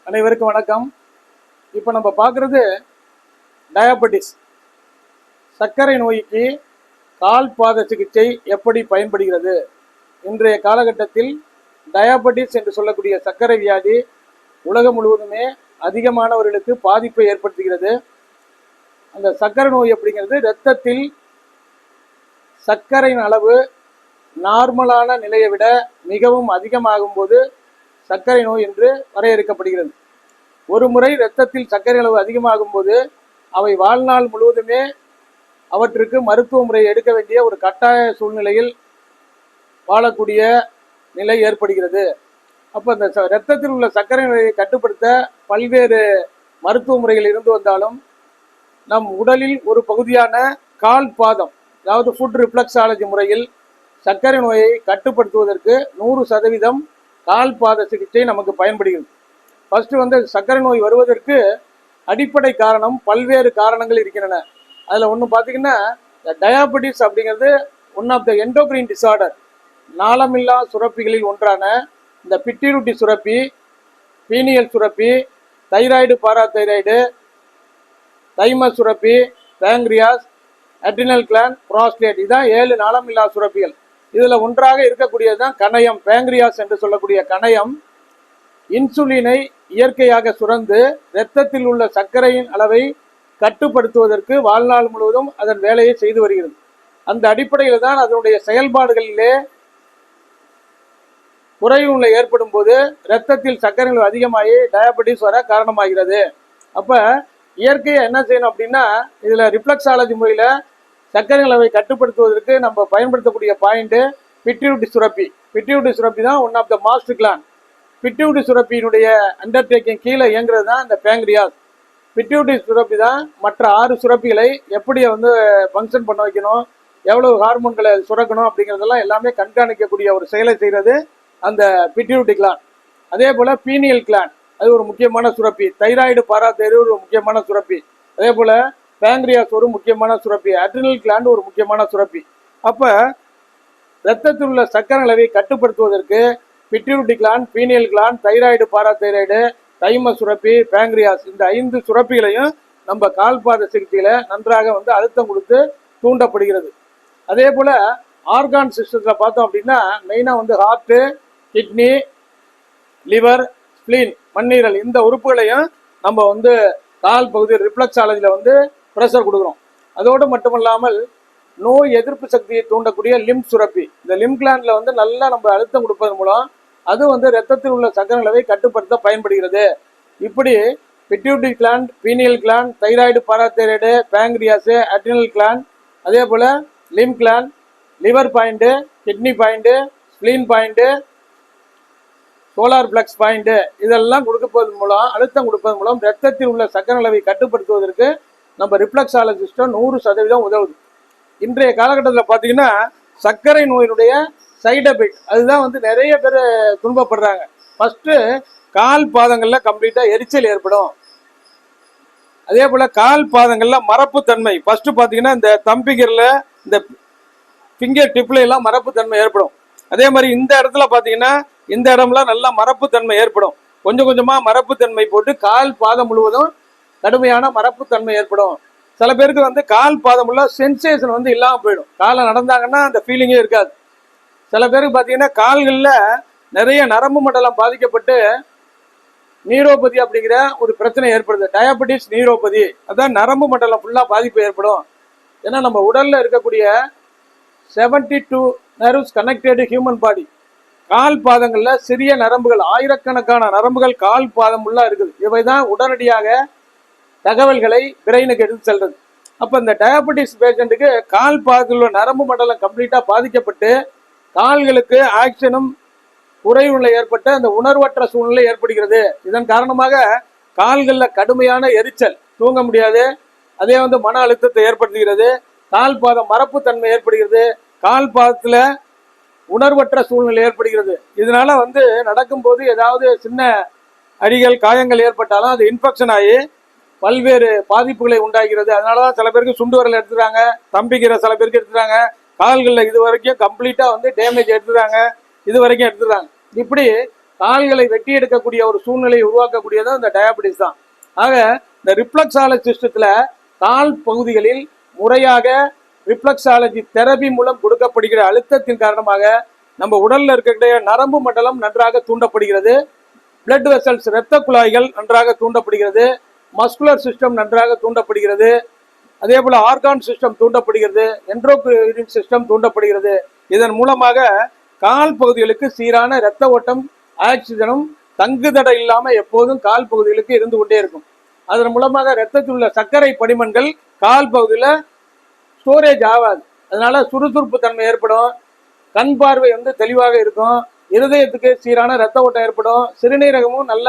அனைவருக்கும் வணக்கம். இப்போ நம்ம பார்க்குறது டயாபெட்டிஸ், சர்க்கரை நோய்க்கு கால் பாத சிகிச்சை எப்படி பயன்படுகிறது. இன்றைய காலகட்டத்தில் டயாபெட்டிஸ் என்று சொல்லக்கூடிய சர்க்கரை வியாதி உலகம் முழுவதுமே அதிகமானவர்களுக்கு பாதிப்பை ஏற்படுத்துகிறது. அந்த சர்க்கரை நோய் அப்படிங்கிறது இரத்தத்தில் சர்க்கரையின் அளவு நார்மலான நிலையை விட மிகவும் அதிகமாகும் போது சர்க்கரை நோய் என்று வரையறுக்கப்படுகிறது. ஒரு முறை இரத்தத்தில் சர்க்கரை அளவு அதிகமாகும் போது அவை வாழ்நாள் முழுவதுமே அவற்றுக்கு மருத்துவ முறை எடுக்க வேண்டிய ஒரு கட்டாய சூழ்நிலையில் வாழக்கூடிய நிலை ஏற்படுகிறது. அப்போ இந்த இரத்தத்தில் உள்ள சர்க்கரை நிலையை கட்டுப்படுத்த பல்வேறு மருத்துவ முறைகள் இருந்து வந்தாலும் நம் உடலில் ஒரு பகுதியான கால் பாதம், அதாவது ஃபுட் ரிஃப்ளெக்ஸாலஜி முறையில் சர்க்கரை நோயை கட்டுப்படுத்துவதற்கு 100% கால் பாத சிகிச்சை நமக்கு பயன்படுகிறது. ஃபர்ஸ்ட் சர்க்கரை நோய் வருவதற்கு அடிப்படை காரணம் பல்வேறு காரணங்கள் இருக்கின்றன. அதில் ஒன்று பார்த்தீங்கன்னா, டயாபெட்டிஸ் அப்படிங்கிறது one of the endocrine disorder. நாளமில்லா சுரப்பிகளில் ஒன்றான இந்த பிட்யூட்டரி சுரப்பி, பீனியல் சுரப்பி, தைராய்டு, பாராதைராய்டு, தைமஸ் சுரப்பி, பேங்க்ரியாஸ், அட்ரினல் கிளாண்ட், புரோஸ்டேட், இதுதான் 7 நாளமில்லா சுரப்பிகள். இதில் ஒன்றாக இருக்கக்கூடியது தான் கணையம், பேங்க்ரியாஸ் என்று சொல்லக்கூடிய கணையம். இன்சுலினை இயற்கையாக சுரந்து இரத்தத்தில் உள்ள சர்க்கரையின் அளவை கட்டுப்படுத்துவதற்கு வாழ்நாள் முழுவதும் அதன் வேலையை செய்து வருகிறது. அந்த அடிப்படையில் தான் அதனுடைய செயல்பாடுகளிலே குறைவு ஏற்படும் போது இரத்தத்தில் சர்க்கரை அளவு அதிகமாகி டயாபெட்டிஸ் வர காரணமாகிறது. அப்போ இயற்கையாக என்ன செய்யணும் அப்படின்னா, இதில் ரிஃப்ளெக்ஸாலஜி முறையில் சர்க்கரை அளவை கட்டுப்படுத்துவதற்கு நம்ம பயன்படுத்தக்கூடிய பாயிண்ட் பிட்யூட்டரி சுரப்பி. பிட்யூட்டரி சுரப்பி தான் one of the master gland. Pituitary சுரப்பியினுடைய அண்டர்டேக்கிங் கீழே இயங்குறது தான் இந்த பேங்க்ரியாஸ். பிட்யூட்டரி சுரப்பி தான் மற்ற 6 சுரப்பிகளை எப்படி ஃபங்க்ஷன் பண்ண வைக்கணும், எவ்வளவு ஹார்மோன்களை சுரக்கணும் அப்படிங்கிறதெல்லாம் எல்லாமே கண்காணிக்கக்கூடிய ஒரு செயலை செய்கிறது அந்த பிட்யூட்டரி கிளாண்ட். அதே போல் பீனியல் கிளாண்ட், அது ஒரு முக்கியமான சுரப்பி. தைராய்டு, பாராதைராய்டு ஒரு முக்கியமான சுரப்பி. அதே போல் பேங்க்ரியாஸ் ஒரு முக்கியமான சுரப்பி. அட்ரினல் கிளாண்ட் ஒரு முக்கியமான சுரப்பி. அப்போ இரத்தத்தில் உள்ள சர்க்கரை அளவை கட்டுப்படுத்துவதற்கு pituitary gland, pineal gland, thyroid, parathyroid, thymus சுரப்பி, பேங்க்ரியாஸ், இந்த 5 சுரப்பிகளையும் நம்ம கால்பாத சிகிச்சையில் நன்றாக அழுத்தம் கொடுத்து தூண்டப்படுகிறது. அதே போல் ஆர்கான் சிஸ்டத்தில் பார்த்தோம் அப்படின்னா மெயினாக ஹார்ட்டு, கிட்னி, லிவர், ஸ்பிளீன், மண்ணீரல், இந்த உறுப்புகளையும் நம்ம கால் பகுதி ரிஃப்ளெக்ஸாலஜியில் ப்ரெஷர் கொடுக்குறோம். அதோடு மட்டுமல்லாமல் நோய் எதிர்ப்பு சக்தியை தூண்டக்கூடிய லிம் சுரப்பி, இந்த லிம் கிளாண்டில் நல்லா நம்ம அழுத்தம் கொடுப்பதன் மூலம் அது இரத்தத்தில் உள்ள சர்க்கரை அளவை கட்டுப்படுத்த பயன்படுகிறது. இப்படி pituitary gland, pineal gland, thyroid, parathyroid, pancreas, adrenal gland, அதே போல் lymph gland, liver point, kidney point, spleen point, solar plexus point, இதெல்லாம் கொடுப்பதன் மூலம், அழுத்தம் கொடுப்பதன் மூலம் இரத்தத்தில் உள்ள சர்க்கரை அளவை கட்டுப்படுத்துவதற்கு நம்ம ரிஃப்ளெக்ஸாலஜிஸ்டும் 100% உதவுது. இன்றைய காலகட்டத்தில் பார்த்தீங்கன்னா சர்க்கரை நோயினுடைய சைடு எஃபெக்ட் அதுதான் நிறைய பேர் துன்பப்படுறாங்க. ஃபர்ஸ்ட் கால் பாதங்களில் கம்ப்ளீட்டாக எரிச்சல் ஏற்படும். அதே போல் கால் பாதங்களில் மரப்பு தன்மை, ஃபர்ஸ்ட் பார்த்தீங்கன்னா இந்த தம்பிகரில் இந்த ஃபிங்கர் டிப்ல எல்லாம் மரப்பு தன்மை ஏற்படும். அதே மாதிரி இந்த இடத்துல பார்த்தீங்கன்னா இந்த இடம்லாம் நல்லா மரப்பு தன்மை ஏற்படும். கொஞ்சம் கொஞ்சமாக மரப்பு தன்மை போட்டு கால் பாதம் முழுவதும் கடுமையான மரப்பு தன்மை ஏற்படும். சில பேருக்கு கால் பாதம் உள்ள சென்சேஷன் இல்லாமல் போயிடும். காலை நடந்தாங்கன்னா அந்த ஃபீலிங்கே இருக்காது. சில பேருக்கு பார்த்தீங்கன்னா கால்களில் நிறைய நரம்பு மண்டலம் பாதிக்கப்பட்டு நீரோபதி அப்படிங்கிற ஒரு பிரச்சனை ஏற்படுது. டயாபெட்டிஸ் நீரோபதி, அதான் நரம்பு மண்டலம் ஃபுல்லாக பாதிப்பு ஏற்படும். ஏன்னா நம்ம உடலில் இருக்கக்கூடிய 72 நர்வ்ஸ் கனெக்டட் ஹியூமன் பாடி, கால் பாதங்களில் சிறிய நரம்புகள், ஆயிரக்கணக்கான நரம்புகள் கால் பாதம் உள்ள இருக்குது. இவை தான் உடனடியாக தகவல்களை பிரெயினுக்கு எடுத்து செல்றது. அப்போ இந்த டயாபெட்டிஸ் பேஷண்ட்டுக்கு கால் பாதத்தில் உள்ள நரம்பு மண்டலம் கம்ப்ளீட்டாக பாதிக்கப்பட்டு கால்களுக்கு ஆக்ஷனும் குறைவுள்ள ஏற்பட்ட அந்த உணர்வற்ற சூழ்நிலை ஏற்படுகிறது. இதன் காரணமாக கால்களில் கடுமையான எரிச்சல், தூங்க முடியாது. அதே மன அழுத்தத்தை ஏற்படுத்துகிறது. கால் பாதம் மரப்பு தன்மை ஏற்படுகிறது. கால் பாதத்தில் உணர்வற்ற சூழ்நிலை ஏற்படுகிறது. இதனால நடக்கும்போது ஏதாவது சின்ன அடிகள், காயங்கள் ஏற்பட்டாலும் அது இன்ஃபெக்ஷன் ஆகி பல்வேறு பாதிப்புகளை உண்டாகிறது. அதனால தான் சில பேருக்கு சுண்டு வரல் எடுத்துறாங்க, தம்பிக்கிற சில பேருக்கு எடுத்துறாங்க, கால்களில் இது வரைக்கும் கம்ப்ளீட்டாக டேமேஜ் எடுத்துறாங்க, இது வரைக்கும் எடுத்துறாங்க. இப்படி கால்களை வெட்டி எடுக்கக்கூடிய ஒரு சூழ்நிலையை உருவாக்கக்கூடியதான் இந்த டயாபெட்டிஸ் தான். ஆக இந்த ரிஃப்ளெக்ஸாலஜி சிஸ்டத்துல கால் பகுதிகளில் முறையாக ரிஃப்ளெக்ஸாலஜி தெரபி மூலம் கொடுக்கப்படுகிற அழுத்தத்தின் காரணமாக நம்ம உடல்ல இருக்கக்கூடிய நரம்பு மண்டலம் நன்றாக தூண்டப்படுகிறது, பிளட் வெசல்ஸ் இரத்த குழாய்கள் நன்றாக தூண்டப்படுகிறது, மஸ்குலர் சிஸ்டம் நன்றாக தூண்டப்படுகிறது, அதே போல ஆர்கான் சிஸ்டம் தூண்டப்படுகிறது, என்ட்ரோக்ரைன் சிஸ்டம் தூண்டப்படுகிறது. இதன் மூலமாக கால் பகுதிகளுக்கு சீரான இரத்த ஓட்டம், ஆக்சிஜனும் தங்குதடை இல்லாம எப்போதும் கால் பகுதிகளுக்கு இருந்து கொண்டே இருக்கும். அதன் மூலமாக ரத்தத்தில் உள்ள சர்க்கரை படிமங்கள் கால் பகுதியில் ஸ்டோரேஜ் ஆகாது. அதனால சுறுசுறுப்பு தன்மை ஏற்படும், கண் பார்வை தெளிவாக இருக்கும், இருதயத்துக்கு சீரான ரத்த ஓட்டம் ஏற்படும், சிறுநீரகமும் நல்ல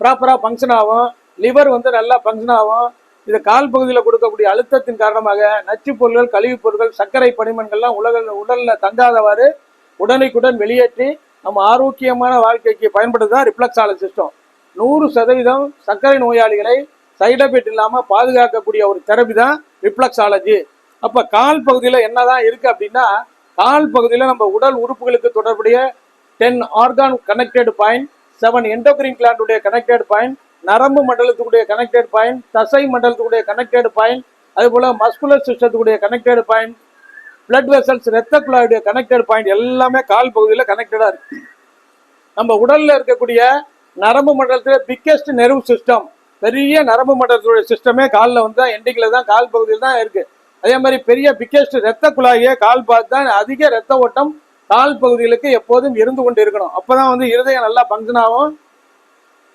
ப்ராப்பரா ஃபங்க்ஷன் ஆகும், லிவர் நல்லா ஃபங்க்ஷன் ஆகும். இது கால் பகுதியில் கொடுக்கக்கூடிய அழுத்தத்தின் காரணமாக நச்சு பொருட்கள், கழிவுப் பொருட்கள், சர்க்கரை படிமங்கள்லாம் உடல்ல தங்காதவாறு உடனுக்குடன் வெளியேற்றி நம்ம ஆரோக்கியமான வாழ்க்கைக்கு பயன்படுதான் ரிஃப்ளெக்ஸாலஜி சிஸ்டம். 100% சர்க்கரை நோயாளிகளை சைடு எஃபெக்ட் இல்லாம பாதுகாக்கக்கூடிய ஒரு தெரபி தான் ரிஃப்ளெக்ஸாலஜி. அப்ப கால் பகுதியில் என்னதான் இருக்கு அப்படின்னா, கால் பகுதியில் நம்ம உடல் உறுப்புகளுக்கு தொடர்புடைய 10 ஆர்கான் கனெக்டட் பாயிண்ட், 7 எண்டோக்ரைன் கிளாண்டுடைய கனெக்டட் பாயிண்ட், நரம்பு மண்டலத்துக்குடைய கனெக்டட் பாயிண்ட், தசை மண்டலத்துக்குடைய கனெக்டட் பாயிண்ட், அதே போல மஸ்குலர் சிஸ்டத்துக்குடைய கனெக்டட் பாயிண்ட், பிளட் வெசல்ஸ் இரத்த குழாயுடைய கனெக்டட் பாயிண்ட் எல்லாமே கால் பகுதியில் கனெக்டடா இருக்கு. நம்ம உடல்ல இருக்கக்கூடிய நரம்பு மண்டலத்துல பிக்கெஸ்ட் நெர்வ் சிஸ்டம், பெரிய நரம்பு மண்டலத்துடைய சிஸ்டமே காலில் எண்டிங்கில் தான், கால் பகுதியில் தான் இருக்கு. அதே மாதிரி பெரிய பிக்கெஸ்ட் இரத்த குழாயே கால் பார்த்து தான். அதிக இரத்த ஓட்டம் கால் பகுதிகளுக்கு எப்போதும் இருந்து கொண்டு இருக்கணும். அப்பதான் இருதயம் நல்லா ஃபங்க்ஷன் ஆகும்.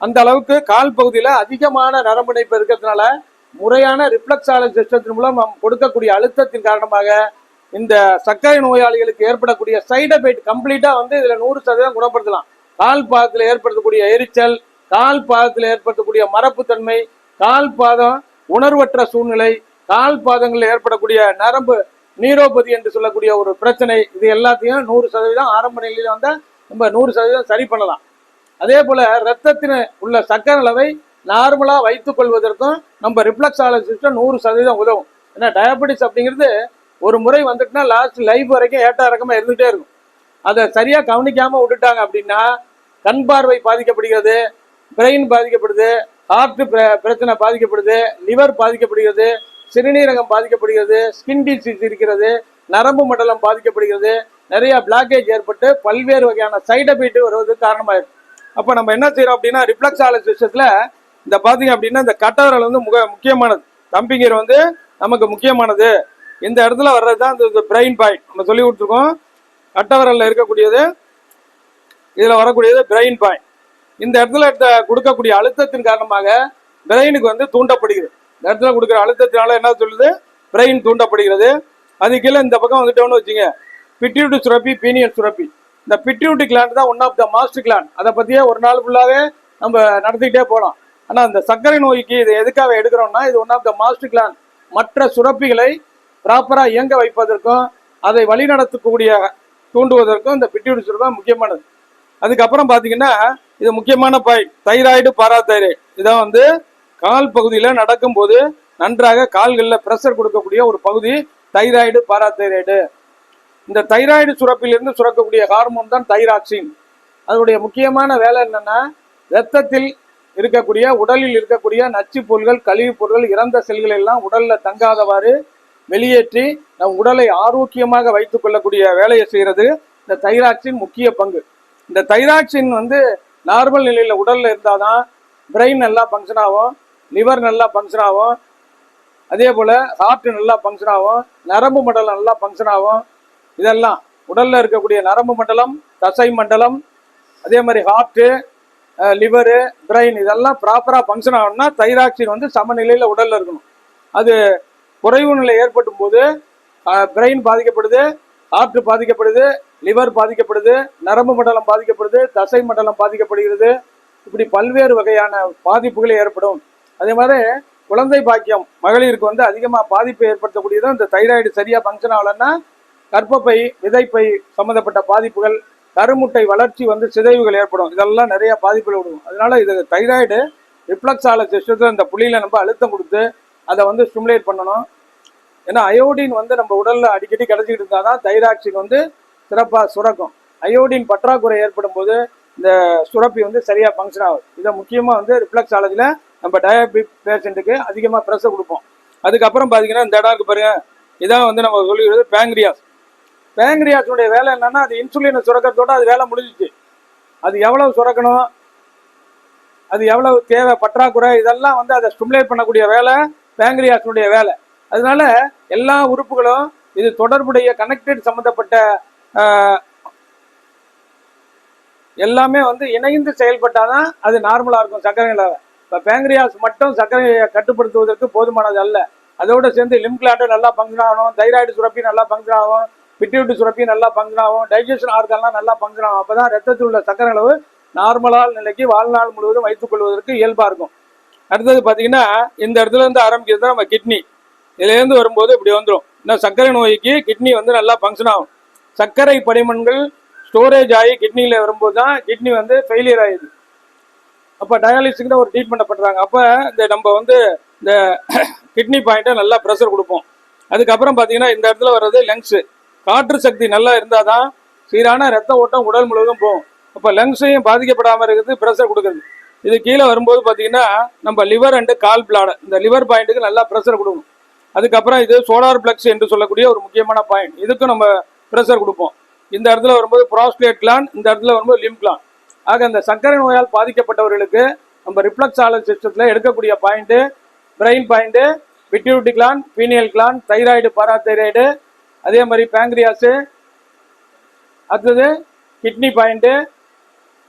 அந்த அளவுக்கு கால் பகுதியில் அதிகமான நரம்பு இணைப்பு இருக்கிறதுனால முறையான ரிஃப்ளெக்ஸாலஜி சிஸ்டத்தின் மூலம் நாம் கொடுக்கக்கூடிய அழுத்தத்தின் காரணமாக இந்த சர்க்கரை நோயாளிகளுக்கு ஏற்படக்கூடிய சைடு எஃபெக்ட் கம்ப்ளீட்டா இதுல 100% குணப்படுத்தலாம். கால் பாதத்தில் ஏற்படுத்தக்கூடிய எரிச்சல், கால் பாதத்தில் ஏற்படுத்தக்கூடிய மரப்புத்தன்மை, கால் பாதம் உணர்வற்ற சூழ்நிலை, கால் பாதங்களில் ஏற்படக்கூடிய நரம்பு நீரோபதி என்று சொல்லக்கூடிய ஒரு பிரச்சனை, இது எல்லாத்தையும் 100% ஆரம்ப நிலையில நம்ம 100% சரி பண்ணலாம். அதே போல ரத்தத்தின் உள்ள சர்க்கரை அளவை நார்மலா வைத்துக் கொள்வதற்கும் நம்ம ரிஃப்ளெக்ஸாலஜி சிஸ்டம் 100% உதவும். ஏன்னா டயாபெட்டிஸ் அப்படிங்கிறது ஒரு முறை வந்துட்டுனா லாஸ்ட் லைஃப் வரைக்கும் ஏற்ற இறக்கமா இருந்துகிட்டே இருக்கும். அதை சரியா கவனிக்காம விட்டுட்டாங்க அப்படின்னா கண் பார்வை பாதிக்கப்படுகிறது, பிரெயின் பாதிக்கப்படுது, ஹார்ட் பிரச்சனை பாதிக்கப்படுது, லிவர் பாதிக்கப்படுகிறது, சிறுநீரகம் பாதிக்கப்படுகிறது, ஸ்கின் டிசீஸ் இருக்கிறது, நரம்பு மண்டலம் பாதிக்கப்படுகிறது, நிறைய பிளாக்கேஜ் ஏற்பட்டு பல்வேறு வகையான சைடு எஃபெக்ட் வருவதற்கு காரணமாயிருக்கு. அப்ப நம்ம என்ன செய்யறோம் அப்படின்னா, ரிஃப்ளெக்ஸாலஜி சிஸ்டத்துல இந்த பாத்தீங்க அப்படின்னா இந்த கட்டவரல் முக்கியமானது, தம்பிங்கர் நமக்கு முக்கியமானது. இந்த இடத்துல வர்றதுதான் இந்த பிரெயின் பாயிண்ட் நம்ம சொல்லி கொடுத்துருக்கோம். கட்டவரல்ல இருக்கக்கூடியது, இதுல வரக்கூடியது பிரெயின் பாயிண்ட். இந்த இடத்துல கொடுக்கக்கூடிய அழுத்தத்தின் காரணமாக பிரெயினுக்கு தூண்டப்படுகிறது. இந்த இடத்துல கொடுக்குற அழுத்தத்தினால என்ன சொல்லுது, பிரெயின் தூண்டப்படுகிறது. அது கீழே இந்த பக்கம் வந்துட்டோம்னு வச்சுங்க, பிட்யூட்டரி சுரப்பி, பீனியல் சுரப்பி. இந்த பிட்யூட்டரி கிளாண்ட் தான் one of the master gland. அதை பத்தியே ஒரு நாள் ஃபுல்லாவே நம்ம நடத்திக்கிட்டே போகலாம். ஆனா இந்த சர்க்கரை நோய்க்கு இது எதுக்காக எடுக்கிறோம்னா, இது one of the master gland. மற்ற சுரப்பிகளை ப்ராப்பரா இயங்க வைப்பதற்கும் அதை வழிநடத்தக்கூடிய தூண்டுவதற்கும் இந்த பிட்யூட்டரி சுரப்பி முக்கியமானது. அதுக்கப்புறம் பாத்தீங்கன்னா இது முக்கியமான பாயிண்ட், தைராய்டு, பாராதைராய்டு. இதான் கால் பகுதியில் நடக்கும்போது நன்றாக கால்களில் பிரஷர் கொடுக்கக்கூடிய ஒரு பகுதி தைராய்டு, பாராதைராய்டு. இந்த தைராய்டு சுரப்பிலிருந்து சுரக்கக்கூடிய ஹார்மோன் தான் தைராக்சின். அதனுடைய முக்கியமான வேலை என்னன்னா, ரத்தத்தில் இருக்கக்கூடிய, உடலில் இருக்கக்கூடிய நச்சு பொருள்கள், கழிவுப் பொருள்கள், இறந்த செல்கள் எல்லாம் உடல்ல தங்காதவாறு வெளியேற்றி நம் உடலை ஆரோக்கியமாக வைத்துக் கொள்ளக்கூடிய வேலையை செய்யறது இந்த தைராக்சின் முக்கிய பங்கு. இந்த தைராக்சின் நார்மல் நிலையில உடல்ல இருந்தாதான் பிரெயின் நல்லா ஃபங்க்ஷன் ஆகும், லிவர் நல்லா ஃபங்க்ஷன் ஆகும், அதே போல ஹார்ட் நல்லா ஃபங்க்ஷன் ஆகும், நரம்பு மண்டலம் நல்லா ஃபங்க்ஷன் ஆகும். இதெல்லாம் உடல்ல இருக்கக்கூடிய நரம்பு மண்டலம், தசை மண்டலம், அதே மாதிரி ஹார்ட்டு, லிவரு, பிரெயின் இதெல்லாம் ப்ராப்பரா ஃபங்க்ஷன் ஆகணும்னா தைராக்சின் சமநிலையில உடல்ல இருக்கணும். அது குறைவு நிலை ஏற்படும் போது பிரெயின் பாதிக்கப்படுது, ஹார்ட் பாதிக்கப்படுது, லிவர் பாதிக்கப்படுது, நரம்பு மண்டலம் பாதிக்கப்படுது, தசை மண்டலம் பாதிக்கப்படுகிறது. இப்படி பல்வேறு வகையான பாதிப்புகள் ஏற்படும். அதே மாதிரி குழந்தை பாக்கியம் மகளிருக்கு அதிகமாக பாதிப்பை ஏற்படுத்தக்கூடியது இந்த தைராய்டு சரியா ஃபங்க்ஷன் ஆகலைன்னா கர்ப்பப்பை, விதைப்பை சம்மந்தப்பட்ட பாதிப்புகள், கருமுட்டை வளர்ச்சி சிதைவுகள் ஏற்படும். இதெல்லாம் நிறைய பாதிப்புகள் விடுவோம். அதனால இது தைராய்டு ரிஃப்ளெக்ஸாலஜி சிஸ்டத்தில் இந்த புள்ளியில நம்ம அழுத்தம் கொடுத்து அதை ஸ்டிமுலேட் பண்ணணும். ஏன்னா அயோடின் நம்ம உடல்ல அடிக்கடி கிடைச்சிக்கிட்டு இருந்தாதான் தைராக்சின் சிறப்பாக சுரக்கும். அயோடின் பற்றாக்குறை ஏற்படும் போது இந்த சுரப்பி வந்து சரியாக ஃபங்க்ஷன் ஆகுது. இதை முக்கியமாக வந்து ரிஃப்ளெக்ஸாலஜியில் நம்ம டயாபெட்டிக் பேஷண்ட்டுக்கு அதிகமாக ப்ரெஷர் கொடுப்போம். அதுக்கப்புறம் பார்த்தீங்கன்னா இந்த இடம் இருக்கு பாருங்க, இதான் வந்து நம்ம சொல்லிக்கிறது பேங்க்ரியாஸ். பேங்க்ரியாஸுடைய வேலை என்னன்னா, அது இன்சுலினை சுரக்கிறதோட அது வேலை முடிஞ்சிச்சு. அது எவ்வளவு சுரக்கணும், அது எவ்வளவு தேவை, பற்றாக்குறை, இதெல்லாம் வந்து அதை ஸ்டிமுலேட் பண்ணக்கூடிய வேலை பேங்க்ரியாஸுடைய வேலை. அதனால எல்லா உறுப்புகளும் இது தொடர்புடைய கனெக்டட் சம்மந்தப்பட்ட எல்லாமே வந்து இணைந்து செயல்பட்டாதான் அது நார்மலாக இருக்கும் சர்க்கரை நிலை. இப்போ பேங்க்ரியாஸ் மட்டும் சர்க்கரையை கட்டுப்படுத்துவதற்கு போதுமானது அல்ல. அதோடு சேர்ந்து லிம்க்லாண்டு நல்லா ஃபங்க்ஷன் ஆகணும், தைராய்டு சுரப்பி நல்லா ஃபங்க்ஷன் ஆகும், பிட்யூட்டரி சுரப்பி நல்லா ஃபங்க்ஷன் ஆகும், டைஜஷன் ஆர்கன்லாம் நல்லா ஃபங்க்ஷன் ஆகும். அப்போ தான் ரத்தத்தில் உள்ள சர்க்கரை அளவு நார்மலான நிலைக்கு வாழ்நாள் முழுவதும் வைத்துக் கொள்வதற்கு இயல்பாக இருக்கும். அடுத்தது பார்த்தீங்கன்னா இந்த இடத்துல இருந்து ஆரம்பிக்கிறது தான் நம்ம கிட்னி. இதுலேருந்து வரும்போது இப்படி வந்துடும். இன்னும் சர்க்கரை நோய்க்கு கிட்னி வந்து நல்லா ஃபங்க்ஷன் ஆகும். சர்க்கரை படிமன்கள் ஸ்டோரேஜ் ஆகி கிட்னியில் வரும்போது தான் கிட்னி வந்து ஃபெயிலியர் ஆகிடுது. அப்போ டயாலிசிஸ்க்கு தான் ஒரு ட்ரீட்மெண்ட் பண்ணுறாங்க. அப்போ இந்த நம்ம வந்து இந்த கிட்னி பாயிண்ட்டை நல்லா ப்ரெஷர் கொடுப்போம். அதுக்கப்புறம் பார்த்தீங்கன்னா இந்த இடத்துல வர்றது லங்ஸு. காற்று சக்தி நல்லா இருந்தால் தான் சீரான ரத்த ஓட்டம் உடல் முழுவதும் போகும். அப்போ லங்ஸையும் பாதிக்கப்படாமல் இருக்கிறது ப்ரெஷர் கொடுக்குறது. இது கீழே வரும்போது பார்த்தீங்கன்னா நம்ம லிவர் அண்டு கால் பிளாடர், இந்த லிவர் பாயிண்ட்டுக்கு நல்லா ப்ரெஷர் கொடுக்கணும். அதுக்கப்புறம் இது சோலார் பிளக்ஸ் என்று சொல்லக்கூடிய ஒரு முக்கியமான பாயிண்ட், இதுக்கும் நம்ம ப்ரெஷர் கொடுப்போம். இந்த இடத்துல வரும்போது ப்ராஸ்டேட் கிளான், இந்த இடத்துல வரும்போது லிம் கிளான். ஆக இந்த சர்க்கரை நோயால் பாதிக்கப்பட்டவர்களுக்கு நம்ம ரிஃப்ளெக்ஸாலஜி சிஸ்டத்தில் எடுக்கக்கூடிய point brain point, pituitary gland, pineal gland, thyroid, parathyroid, அதே மாதிரி பேங்க்ரியாஸு, அடுத்தது kidney point,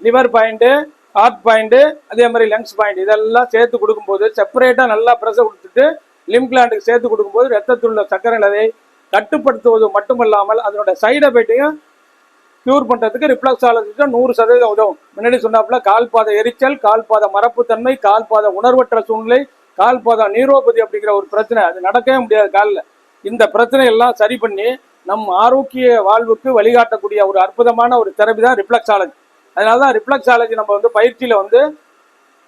liver point, heart point, அதே மாதிரி லங்ஸ் பாயிண்ட், இதெல்லாம் சேர்த்து கொடுக்கும்போது செப்பரேட்டாக நல்லா ப்ரெஷர் கொடுத்துட்டு லிம் கிளாண்டுக்கு சேர்த்து கொடுக்கும்போது ரத்தத்தில் உள்ள சர்க்கரை அளவை கட்டுப்படுத்துவது மட்டுமல்லாமல் அதனோட சைடு எஃபெக்டையும் க்யூர் பண்ணுறதுக்கு ரிஃப்ளெக்ஸாலஜிஸ்ட் 100% உதவும். முன்னாடி சொன்னாப்புல கால்பாத எரிச்சல், கால்பாத மரப்புத்தன்மை, கால்பாத உணர்வற்ற சூழ்நிலை, கால்பாத நீரோபதி அப்படிங்கிற ஒரு பிரச்சனை, அது நடக்கவே முடியாது காலில். இந்த பிரச்சனை எல்லாம் சரி பண்ணி நம் ஆரோக்கிய வாழ்வுக்கு வழிகாட்டக்கூடிய ஒரு அற்புதமான ஒரு தெரபி தான் ரிஃப்ளெக்ஸாலஜி. அதனால தான் ரிஃப்ளெக்ஸாலஜி நம்ம வந்து பயிற்சியில் வந்து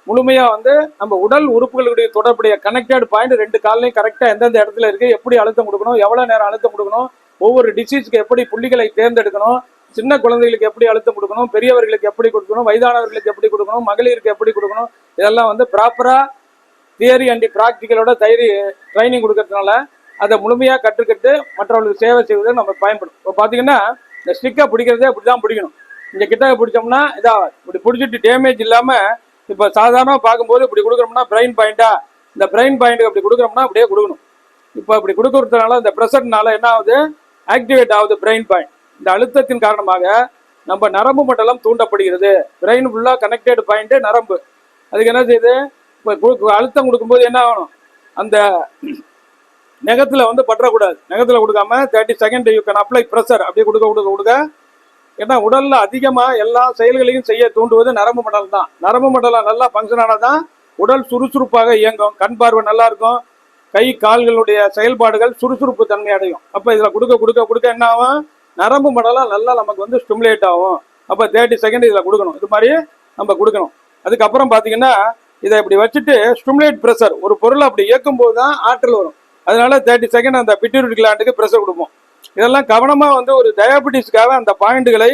முழுமையாக வந்து நம்ம உடல் உறுப்புகளுடைய தொடர்புடைய கனெக்டட் பாயிண்ட் 2 கால்லையும் கரெக்டாக எந்தெந்த இடத்துல இருக்குது, எப்படி அழுத்தம் கொடுக்கணும், எவ்வளோ நேரம் அழுத்தம் கொடுக்கணும், ஒவ்வொரு டிசீஸ்க்கு எப்படி புள்ளிகளை தேர்ந்தெடுக்கணும், சின்ன குழந்தைகளுக்கு எப்படி அழுத்தம் கொடுக்கணும், பெரியவர்களுக்கு எப்படி கொடுக்கணும், வயதானவர்களுக்கு எப்படி கொடுக்கணும், மகளிருக்கு எப்படி கொடுக்கணும், இதெல்லாம் வந்து ப்ராப்பராக தியரி அண்ட் ப்ராக்டிக்கலோட ட்ரைனிங் கொடுக்கறதுனால அதை முழுமையாக கற்றுக்கிட்டு மற்றவர்களுக்கு சேவை செய்வதற்கு நம்ம பயன்படும். இப்போ பார்த்தீங்கன்னா இந்த ஸ்டிக்கை பிடிக்கிறதே இப்படி தான் பிடிக்கணும். இங்கே கிட்ட பிடிச்சோம்னா இதாக இப்படி பிடிச்சிட்டு டேமேஜ் இல்லாமல், இப்போ சாதாரணமாக பார்க்கும்போது இப்படி கொடுக்குறோம்னா பிரெயின் பாயிண்டா, இந்த பிரெயின் பாயிண்ட்டுக்கு அப்படி கொடுக்குறோம்னா அப்படியே கொடுக்கணும். இப்போ அப்படி கொடுக்கறதுனால இந்த ப்ரெஷர்னால என்ன ஆகுது, ஆக்டிவேட் ஆகுது பிரெயின் பாயிண்ட். இந்த அழுத்தத்தின் காரணமாக நம்ம நரம்பு மண்டலம் தூண்டப்படுகிறது. பிரெயின் ஃபுல்லாக கனெக்டட் பாயிண்ட்டு நரம்பு. அதுக்கு என்ன செய்யுது, இப்போ அழுத்தம் கொடுக்கும்போது என்ன ஆகணும், அந்த நெகத்தில் வந்து பற்றக்கூடாது. நெகத்தில் கொடுக்காம 30 second you can apply pressure அப்படியே கொடுக்க. ஏன்னா உடலில் அதிகமாக எல்லா செயல்களையும் செய்ய தூண்டுவது நரம்பு மண்டலம் தான். நரம்பு மண்டலம் நல்லா ஃபங்க்ஷன் ஆனால் தான் உடல் சுறுசுறுப்பாக இயங்கும், கண் பார்வை நல்லா இருக்கும், கை கால்களுடைய செயல்பாடுகள் சுறுசுறுப்பு தன்மை அடையும். அப்போ இதில் கொடுக்க என்ன ஆகும், நரம்பு மண்டலம் நல்லா நமக்கு வந்து ஸ்டிமுலேட் ஆகும். அப்போ 30 செகண்ட் இதில் கொடுக்கணும். இது மாதிரி நம்ம கொடுக்கணும். அதுக்கப்புறம் பார்த்தீங்கன்னா இதை இப்படி வச்சுட்டு ஸ்டிமுலேட் ப்ரெஷர், ஒரு பொருளை அப்படி இயக்கும் போது தான் ஆற்றல் வரும். அதனால 30 செகண்ட் அந்த பிட்யூட்டரி கிளாண்டுக்கு ப்ரெஷர் கொடுப்போம். இதெல்லாம் கவனமாக வந்து ஒரு டயாபெட்டிஸ்க்காக அந்த பாயிண்ட்டுகளை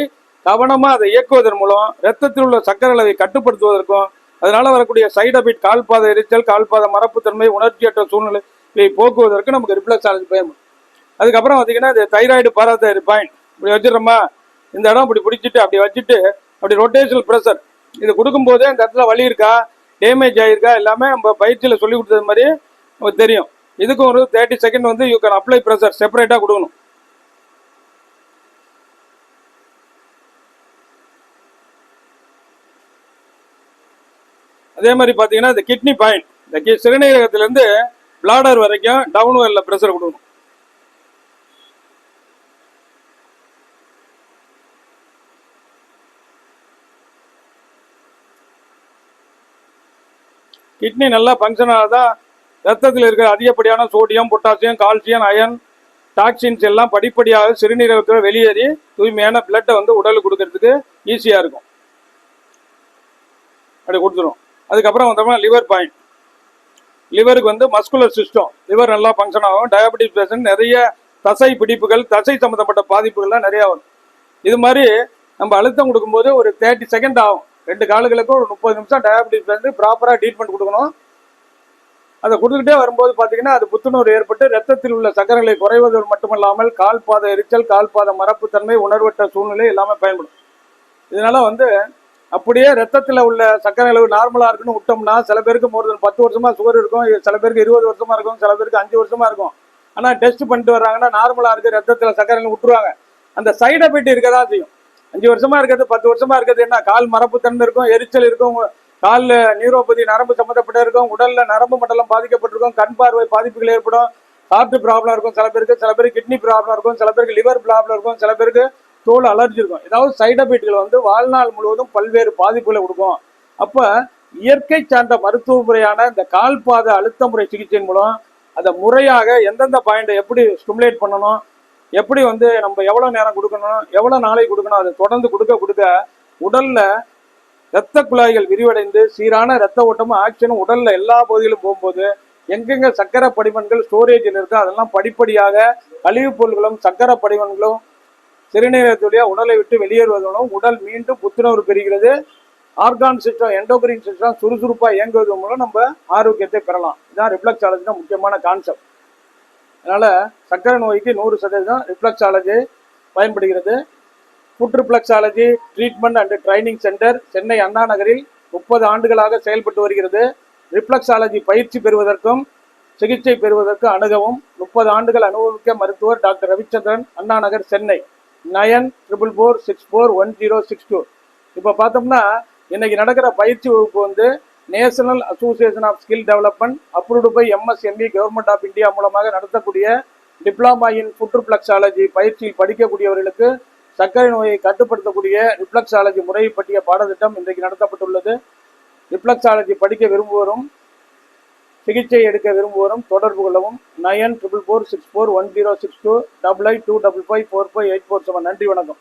கவனமாக அதை இயக்குவதன் மூலம் ரத்தத்தில் உள்ள சர்க்கரை அளவை கட்டுப்படுத்துவதற்கும் அதனால வரக்கூடிய சைடு எஃபெக்ட் கால்பாத எரிச்சல், கால்பாத மரப்புத்தன்மை, உணர்ச்சியற்ற சூழ்நிலை போக்குவதற்கு நமக்கு ரிஃப்ளெக்ஸாலஜி பயன்படும். அதுக்கப்புறம் பார்த்தீங்கன்னா இந்த தைராய்டு, பாராதைராய்டு பாயிண்ட் இப்படி வச்சிடறோமா, இந்த இடம் இப்படி பிடிச்சிட்டு அப்படி வச்சுட்டு அப்படி ரொட்டேஷனல் ப்ரெஷர் இது கொடுக்கும்போதே இந்த இடத்துல வலி இருக்கா, டேமேஜ் ஆகிருக்கா, எல்லாமே நம்ம பயிற்சியில் சொல்லி கொடுத்தது மாதிரி நமக்கு தெரியும். இதுக்கும் ஒரு 30 செகண்ட் வந்து யூ கேன் அப்ளை ப்ரெஷர் செப்பரேட்டாக கொடுக்கணும். அதே மாதிரி பார்த்தீங்கன்னா இந்த கிட்னி பாயிண்ட், இந்த சிறுநீரகத்திலேருந்து பிளாடர் வரைக்கும் டவுன் வெல்ல ப்ரெஷர் கொடுக்கணும். கிட்னி நல்லா ஃபங்க்ஷன் ஆனதான் ரத்தத்தில் இருக்கிற அதிகப்படியான sodium, potassium, calcium, iron, toxins எல்லாம் படிப்படியாக சிறுநீரகத்தில் வெளியேறி தூய்மையான பிளட்டை வந்து உடலுக்கு கொடுக்கறதுக்கு ஈஸியாக இருக்கும். அப்படி கொடுத்துரும். அதுக்கப்புறம் வந்தோம்னா லிவர் பாயிண்ட். லிவருக்கு வந்து மஸ்குலர் சிஸ்டம், லிவர் நல்லா ஃபங்க்ஷன் ஆகும். டயாபெட்டிஸ் பேஷண்ட் நிறைய தசை பிடிப்புகள், தசை சம்மந்தப்பட்ட பாதிப்புகள்லாம் நிறையா வரும். இது மாதிரி நம்ம அழுத்தம் கொடுக்கும்போது ஒரு 30 செகண்ட் ஆகும். 2 கால்களுக்கும் ஒரு 30 நிமிஷம் டயாபெட்டிஸ் வந்து ப்ராப்பராக ட்ரீட்மெண்ட் கொடுக்கணும். அதை கொடுத்துக்கிட்டே வரும்போது பார்த்தீங்கன்னா அது புத்துணர்வு ஏற்பட்டு ரத்தத்தில் உள்ள சக்கரைகளை குறைவதோடு மட்டுமல்லாமல் கால்பாத எரிச்சல், கால்பாத மரப்புத்தன்மை, உணர்வற்ற சூழ்நிலை எல்லாமே பயன்படும். இதனால வந்து அப்படியே ரத்தத்தில் உள்ள சக்கரை அளவு நார்மலாக இருக்குன்னு விட்டோம்னா சில பேருக்கு மோர் தென் 10 வருஷமா சுகர் இருக்கும், சில பேருக்கு 20 வருஷமா இருக்கும், சில பேருக்கு 5 வருஷமா இருக்கும். ஆனால் டெஸ்ட் பண்ணிட்டு வர்றாங்கன்னா நார்மலாக இருக்குது ரத்தத்தில் சக்கரை விட்டுருவாங்க. அந்த சைடு எஃபெக்ட் இருக்க தான் செய்யும். 5 வருஷமா இருக்கிறது 10 வருஷமா இருக்கிறது என்ன, கால் மரப்புத்தன்மை இருக்கும், எரிச்சல் இருக்கும், காலில் நியூரோபதி நரம்பு சம்மந்தப்பட்ட இருக்கும், உடல்ல நரம்பு மண்டலம் பாதிக்கப்பட்டிருக்கும், கண் பார்வை பாதிப்புகள் ஏற்படும், ஹார்ட் ப்ராப்ளம் இருக்கும், சில பேருக்கு கிட்னி ப்ராப்ளம் இருக்கும், சில பேருக்கு லிவர் ப்ராப்ளம் இருக்கும், சில பேருக்கு தோல் அலர்ஜி இருக்கும். ஏதாவது சைடு எஃபெக்ட்கள் வந்து வாழ்நாள் முழுவதும் பல்வேறு பாதிப்புகளை கொடுக்கும். அப்ப இயற்கை சார்ந்த மருத்துவ முறையான இந்த கால்பாத அழுத்த முறை சிகிச்சையின் மூலம் அதை முறையாக எந்தெந்த பாயிண்டை எப்படி ஸ்டிமுலேட் பண்ணணும், எப்படி வந்து நம்ம எவ்வளவு நேரம் கொடுக்கணும், எவ்வளவு நாளைக்கு கொடுக்கணும், அதை தொடர்ந்து கொடுக்க உடல்ல இரத்த குழாய்கள் விரிவடைந்து சீரான இரத்த ஓட்டமும் ஆக்சிஜனும் உடல்ல எல்லா பகுதியிலும் போகும்போது எங்கெங்க சக்கரை படிமன்கள் ஸ்டோரேஜில் இருக்கோ அதெல்லாம் படிப்படியாக கழிவுப் பொருள்களும் சக்கரை படிமன்களும் சிறுநீரகத்துடைய உடலை விட்டு வெளியேறுவதனும் உடல் மீண்டும் புத்துணர்வு பெறுகிறது. ஆர்கான் சிஸ்டம், எண்டோகிரின் சிஸ்டம் சுறுசுறுப்பாக இயங்குவது மூலம் நம்ம ஆரோக்கியத்தை பெறலாம். இதுதான் ரிஃப்ளெக்ஸாலஜி முக்கியமான கான்செப்ட். அதனால சக்கரை நோய்க்கு 100% ரிஃப்ளெக்ஸாலஜி பயன்படுகிறது. Foot reflexology treatment and training centre Chennai அண்ணா நகரில் 30 ஆண்டுகளாக செயல்பட்டு வருகிறது. ரிஃப்ளெக்ஸாலஜி பயிற்சி பெறுவதற்கும் சிகிச்சை பெறுவதற்கும் அணுகவும் 30 ஆண்டுகள் அனுபவிக்க மருத்துவர் டாக்டர் ரவிச்சந்திரன், அண்ணா நகர், சென்னை 9444641062. இப்போ பார்த்தோம்னா இன்னைக்கு நடக்கிற பயிற்சி வகுப்பு வந்து national association of skill development approved by MSME government of India மூலமாக நடத்தக்கூடிய டிப்ளமா இன் ஃபுட் ரிஃப்ளெக்ஸாலஜி பயிற்சியில் படிக்கக்கூடியவர்களுக்கு சர்க்கரை நோயை கட்டுப்படுத்தக்கூடிய ரிஃப்ளெக்ஸாலஜி முறையை பற்றிய பாடத்திட்டம் இன்றைக்கு நடத்தப்பட்டுள்ளது. ரிஃப்ளெக்ஸாலஜி படிக்க விரும்புவோரும் சிகிச்சை எடுக்க விரும்புவோரும் தொடர்பு கொள்ளவும் 9444641062 8825554547. நன்றி, வணக்கம்.